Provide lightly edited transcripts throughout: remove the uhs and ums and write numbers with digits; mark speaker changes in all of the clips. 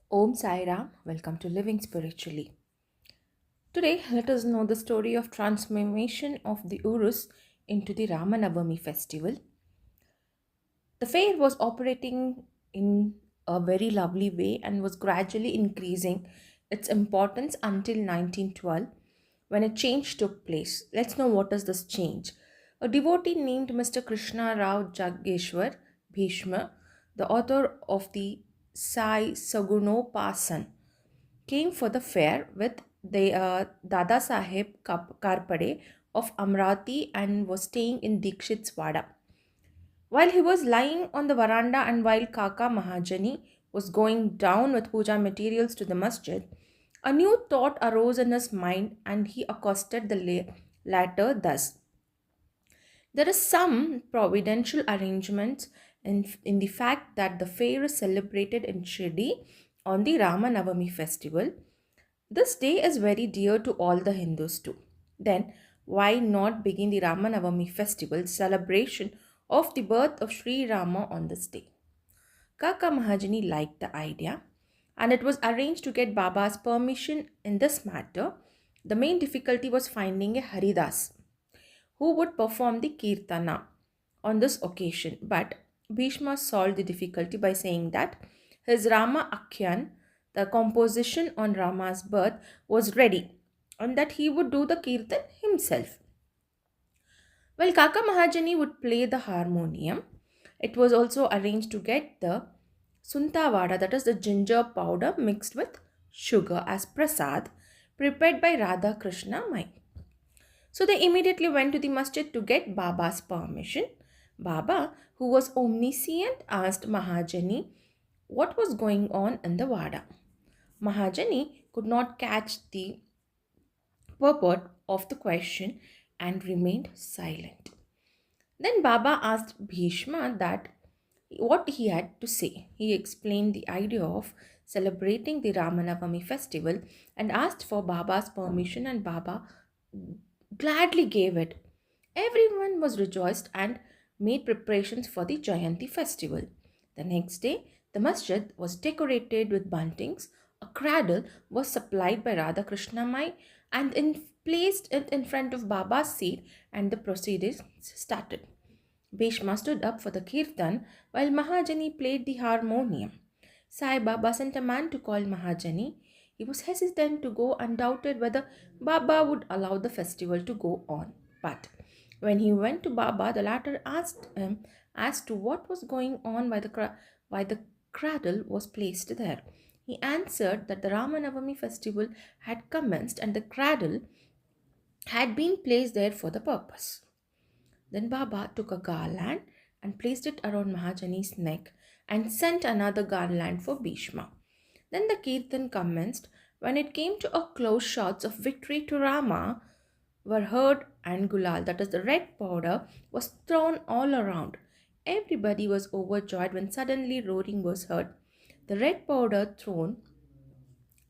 Speaker 1: Om Sai Ram, welcome to Living Spiritually. Today, let us know the story of transformation of the Urus into the Ramanavami festival. The fair was operating in a very lovely way and was gradually increasing its importance until 1912 when a change took place. Let's know what is this change. A devotee named Mr. Krishna Rao Jageshwar Bhishma, the author of the Sai Sagunopasan, came for the fair with the Dada Saheb Karpade of Amrati and was staying in Dikshit's Vada. While he was lying on the veranda and while Kaka Mahajani was going down with puja materials to the masjid, a new thought arose in his mind and he accosted the latter thus. There is some providential arrangement in the fact that the fair is celebrated in Shirdi on the Ramanavami festival. This day is very dear to all the Hindus too. Then, why not begin the Ramanavami festival celebration of the birth of Sri Rama on this day? Kaka Mahajani liked the idea and it was arranged to get Baba's permission in this matter. The main difficulty was finding a Haridas who would perform the Kirtana on this occasion. But Bhishma solved the difficulty by saying that his Rama Akhyan, the composition on Rama's birth, was ready and that he would do the Kirtan himself. While Kaka Mahajani would play the harmonium, it was also arranged to get the Suntavada, that is the ginger powder mixed with sugar as prasad, prepared by Radha Krishna Mai. So they immediately went to the masjid to get Baba's permission. Baba, who was omniscient, asked Mahajani what was going on in the Vada. Mahajani could not catch the purport of the question and remained silent. Then Baba asked Bhishma that what he had to say. He explained the idea of celebrating the Ramanavami festival and asked for Baba's permission, and Baba gladly gave it. Everyone was rejoiced and made preparations for the Jayanti festival. The next day, the masjid was decorated with buntings. A cradle was supplied by Radha Krishna Mai and placed it in front of Baba's seat, and the proceedings started. Bhishma stood up for the kirtan while Mahajani played the harmonium. Sai Baba sent a man to call Mahajani. He was hesitant to go and doubted whether Baba would allow the festival to go on. But when he went to Baba, the latter asked him as to what was going on, why the cradle was placed there. He answered that the Ramanavami festival had commenced and the cradle had been placed there for the purpose. Then Baba took a garland and placed it around Mahajani's neck and sent another garland for Bhishma. Then the Kirtan commenced. When it came to a close, shouts of victory to Rama were heard, and gulal, that is the red powder, was thrown all around. Everybody was overjoyed when suddenly roaring was heard. The red powder thrown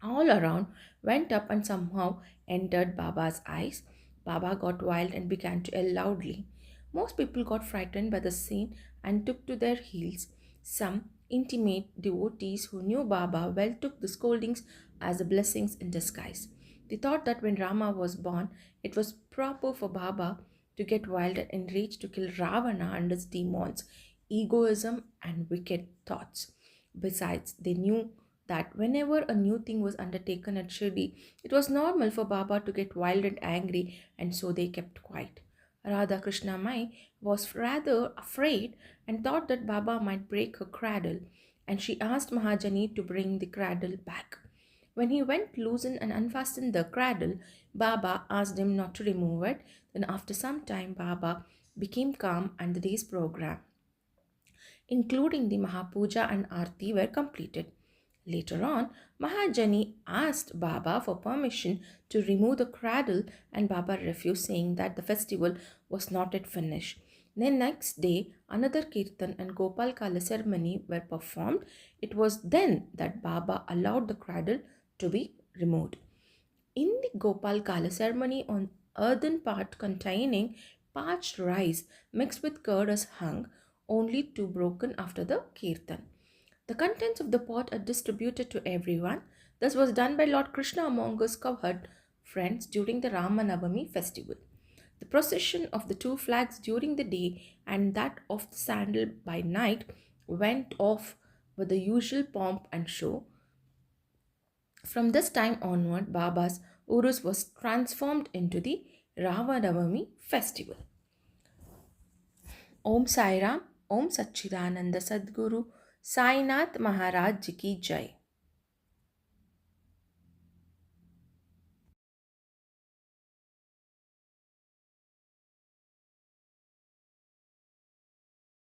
Speaker 1: all around went up and somehow entered Baba's eyes. Baba got wild and began to yell loudly. Most people got frightened by the scene and took to their heels. Some intimate devotees who knew Baba well took the scoldings as blessings in disguise. They thought that when Rama was born, it was proper for Baba to get wild and enraged to kill Ravana and his demons, egoism, and wicked thoughts. Besides, they knew that whenever a new thing was undertaken at Shirdi, it was normal for Baba to get wild and angry, and so they kept quiet. Radha Krishna Mai was rather afraid and thought that Baba might break her cradle, and she asked Mahajani to bring the cradle back. When he went to loosen and unfasten the cradle, Baba asked him not to remove it. Then, after some time, Baba became calm and the day's program, including the Mahapuja and Aarti, were completed. Later on, Mahajani asked Baba for permission to remove the cradle, and Baba refused, saying that the festival was not yet finished. The next day, another kirtan and Gopal Kala ceremony were performed. It was then that Baba allowed the cradle to be removed. In the Gopal Kala ceremony, on earthen pot containing parched rice mixed with curd is hung, only to broken after the kirtan. The contents of the pot are distributed to everyone. This was done by Lord Krishna among his cowherd friends during the Ramanavami festival. The procession of the two flags during the day and that of the sandal by night went off with the usual pomp and show. From this time onward, Baba's Urus was transformed into the Ramanavami festival. Om Sai Ram, Om Satchidananda Sadguru, Sainath Maharaj Ji ki Jai.